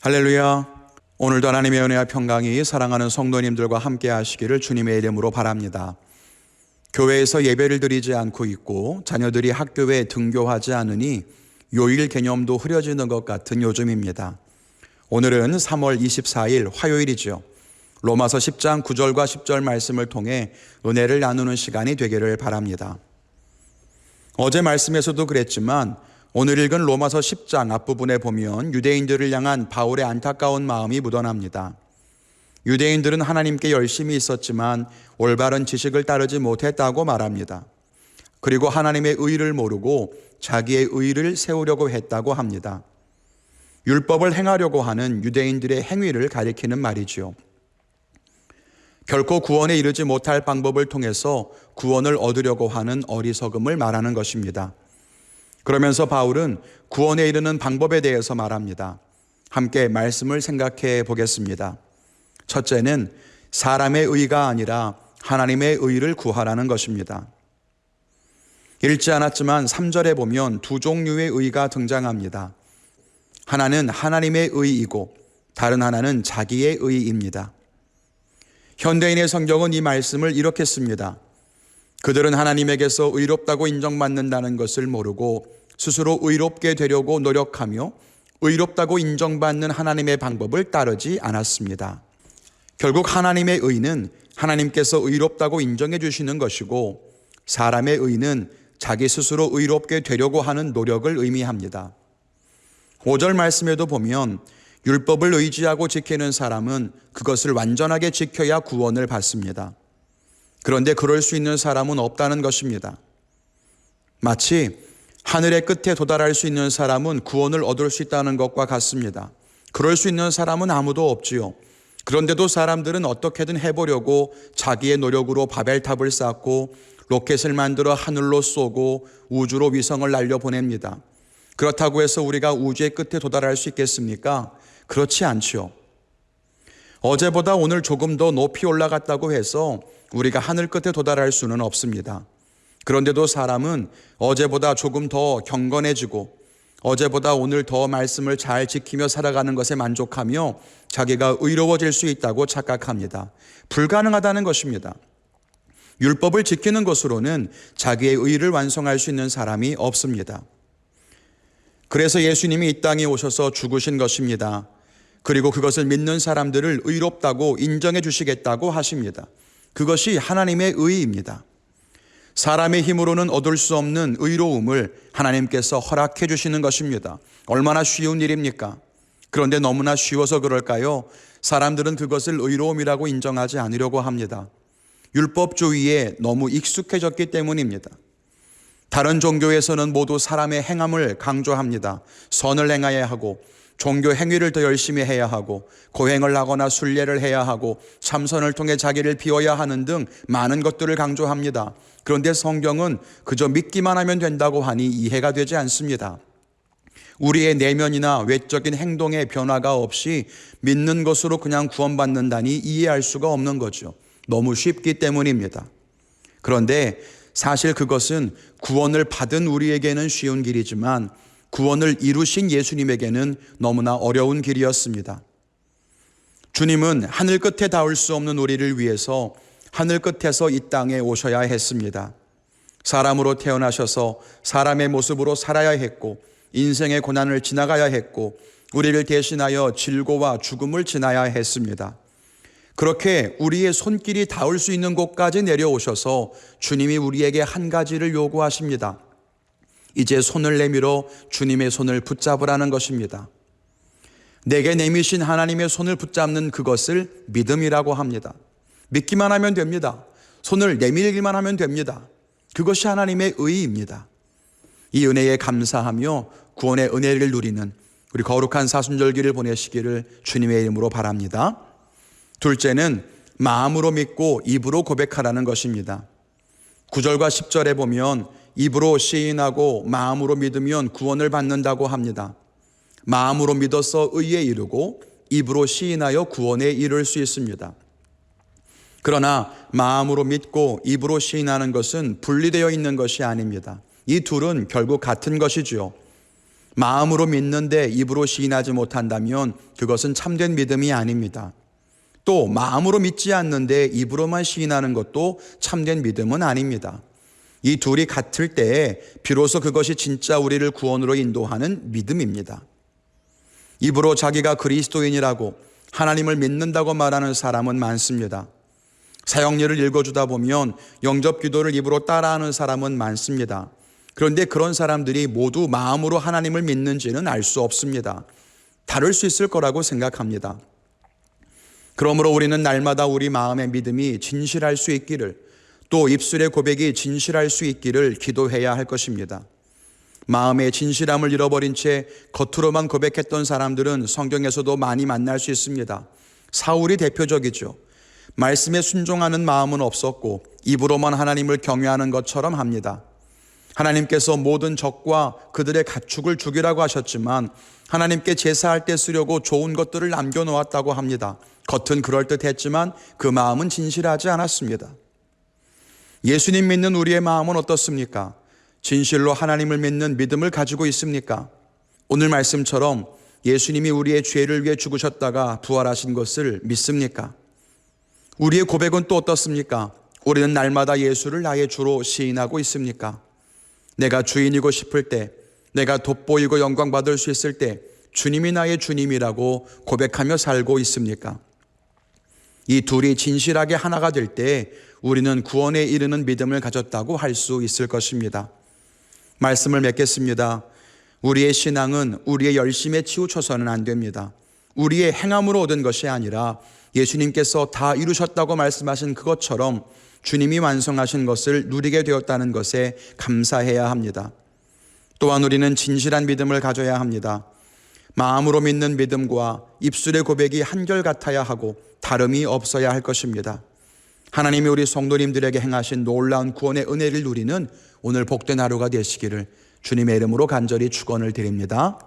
할렐루야. 오늘도 하나님의 은혜와 평강이 사랑하는 성도님들과 함께 하시기를 주님의 이름으로 바랍니다. 교회에서 예배를 드리지 않고 있고 자녀들이 학교에 등교하지 않으니 요일 개념도 흐려지는 것 같은 요즘입니다. 오늘은 3월 24일 화요일이죠. 로마서 10장 9절과 10절 말씀을 통해 은혜를 나누는 시간이 되기를 바랍니다. 어제 말씀에서도 그랬지만 오늘 읽은 로마서 10장 앞부분에 보면 유대인들을 향한 바울의 안타까운 마음이 묻어납니다. 유대인들은 하나님께 열심히 있었지만 올바른 지식을 따르지 못했다고 말합니다. 그리고 하나님의 의를 모르고 자기의 의를 세우려고 했다고 합니다. 율법을 행하려고 하는 유대인들의 행위를 가리키는 말이죠. 결코 구원에 이르지 못할 방법을 통해서 구원을 얻으려고 하는 어리석음을 말하는 것입니다. 그러면서 바울은 구원에 이르는 방법에 대해서 말합니다. 함께 말씀을 생각해 보겠습니다. 첫째는 사람의 의가 아니라 하나님의 의를 구하라는 것입니다. 읽지 않았지만 3절에 보면 두 종류의 의가 등장합니다. 하나는 하나님의 의이고 다른 하나는 자기의 의입니다. 현대인의 성경은 이 말씀을 이렇게 씁니다. 그들은 하나님에게서 의롭다고 인정받는다는 것을 모르고 스스로 의롭게 되려고 노력하며 의롭다고 인정받는 하나님의 방법을 따르지 않았습니다. 결국 하나님의 의는 하나님께서 의롭다고 인정해 주시는 것이고 사람의 의는 자기 스스로 의롭게 되려고 하는 노력을 의미합니다. 5절 말씀에도 보면 율법을 의지하고 지키는 사람은 그것을 완전하게 지켜야 구원을 받습니다. 그런데 그럴 수 있는 사람은 없다는 것입니다. 마치 하늘의 끝에 도달할 수 있는 사람은 구원을 얻을 수 있다는 것과 같습니다. 그럴 수 있는 사람은 아무도 없지요. 그런데도 사람들은 어떻게든 해보려고 자기의 노력으로 바벨탑을 쌓고 로켓을 만들어 하늘로 쏘고 우주로 위성을 날려보냅니다. 그렇다고 해서 우리가 우주의 끝에 도달할 수 있겠습니까? 그렇지 않지요. 어제보다 오늘 조금 더 높이 올라갔다고 해서 우리가 하늘 끝에 도달할 수는 없습니다. 그런데도 사람은 어제보다 조금 더 경건해지고 어제보다 오늘 더 말씀을 잘 지키며 살아가는 것에 만족하며 자기가 의로워질 수 있다고 착각합니다. 불가능하다는 것입니다. 율법을 지키는 것으로는 자기의 의를 완성할 수 있는 사람이 없습니다. 그래서 예수님이 이 땅에 오셔서 죽으신 것입니다. 그리고 그것을 믿는 사람들을 의롭다고 인정해 주시겠다고 하십니다. 그것이 하나님의 의입니다. 사람의 힘으로는 얻을 수 없는 의로움을 하나님께서 허락해 주시는 것입니다. 얼마나 쉬운 일입니까? 그런데 너무나 쉬워서 그럴까요? 사람들은 그것을 의로움이라고 인정하지 않으려고 합니다. 율법주의에 너무 익숙해졌기 때문입니다. 다른 종교에서는 모두 사람의 행함을 강조합니다. 선을 행해야 하고 종교 행위를 더 열심히 해야 하고 고행을 하거나 순례를 해야 하고 참선을 통해 자기를 비워야 하는 등 많은 것들을 강조합니다. 그런데 성경은 그저 믿기만 하면 된다고 하니 이해가 되지 않습니다. 우리의 내면이나 외적인 행동의 변화가 없이 믿는 것으로 그냥 구원받는다니 이해할 수가 없는 거죠. 너무 쉽기 때문입니다. 그런데 사실 그것은 구원을 받은 우리에게는 쉬운 길이지만 구원을 이루신 예수님에게는 너무나 어려운 길이었습니다. 주님은 하늘 끝에 닿을 수 없는 우리를 위해서 하늘 끝에서 이 땅에 오셔야 했습니다. 사람으로 태어나셔서 사람의 모습으로 살아야 했고 인생의 고난을 지나가야 했고 우리를 대신하여 질고와 죽음을 지나야 했습니다. 그렇게 우리의 손길이 닿을 수 있는 곳까지 내려오셔서 주님이 우리에게 한 가지를 요구하십니다. 이제 손을 내밀어 주님의 손을 붙잡으라는 것입니다. 내게 내미신 하나님의 손을 붙잡는 그것을 믿음이라고 합니다. 믿기만 하면 됩니다. 손을 내밀기만 하면 됩니다. 그것이 하나님의 의입니다. 이 은혜에 감사하며 구원의 은혜를 누리는 우리 거룩한 사순절기를 보내시기를 주님의 이름으로 바랍니다. 둘째는 마음으로 믿고 입으로 고백하라는 것입니다. 9절과 10절에 보면 입으로 시인하고 마음으로 믿으면 구원을 받는다고 합니다. 마음으로 믿어서 의에 이르고 입으로 시인하여 구원에 이를 수 있습니다. 그러나 마음으로 믿고 입으로 시인하는 것은 분리되어 있는 것이 아닙니다. 이 둘은 결국 같은 것이지요. 마음으로 믿는데 입으로 시인하지 못한다면 그것은 참된 믿음이 아닙니다. 또 마음으로 믿지 않는데 입으로만 시인하는 것도 참된 믿음은 아닙니다. 이 둘이 같을 때에 비로소 그것이 진짜 우리를 구원으로 인도하는 믿음입니다. 입으로 자기가 그리스도인이라고 하나님을 믿는다고 말하는 사람은 많습니다. 사형리를 읽어주다 보면 영접 기도를 입으로 따라하는 사람은 많습니다. 그런데 그런 사람들이 모두 마음으로 하나님을 믿는지는 알 수 없습니다. 다를 수 있을 거라고 생각합니다. 그러므로 우리는 날마다 우리 마음의 믿음이 진실할 수 있기를, 또 입술의 고백이 진실할 수 있기를 기도해야 할 것입니다. 마음의 진실함을 잃어버린 채 겉으로만 고백했던 사람들은 성경에서도 많이 만날 수 있습니다. 사울이 대표적이죠. 말씀에 순종하는 마음은 없었고 입으로만 하나님을 경외하는 것처럼 합니다. 하나님께서 모든 적과 그들의 가축을 죽이라고 하셨지만 하나님께 제사할 때 쓰려고 좋은 것들을 남겨놓았다고 합니다. 겉은 그럴듯했지만 그 마음은 진실하지 않았습니다. 예수님 믿는 우리의 마음은 어떻습니까? 진실로 하나님을 믿는 믿음을 가지고 있습니까? 오늘 말씀처럼 예수님이 우리의 죄를 위해 죽으셨다가 부활하신 것을 믿습니까? 우리의 고백은 또 어떻습니까? 우리는 날마다 예수를 나의 주로 시인하고 있습니까? 내가 주인이고 싶을 때, 내가 돋보이고 영광받을 수 있을 때 주님이 나의 주님이라고 고백하며 살고 있습니까? 이 둘이 진실하게 하나가 될 때 우리는 구원에 이르는 믿음을 가졌다고 할 수 있을 것입니다. 말씀을 맺겠습니다. 우리의 신앙은 우리의 열심에 치우쳐서는 안 됩니다. 우리의 행함으로 얻은 것이 아니라 예수님께서 다 이루셨다고 말씀하신 그것처럼 주님이 완성하신 것을 누리게 되었다는 것에 감사해야 합니다. 또한 우리는 진실한 믿음을 가져야 합니다. 마음으로 믿는 믿음과 입술의 고백이 한결같아야 하고 다름이 없어야 할 것입니다. 하나님이 우리 성도님들에게 행하신 놀라운 구원의 은혜를 누리는 오늘 복된 하루가 되시기를 주님의 이름으로 간절히 축원을 드립니다.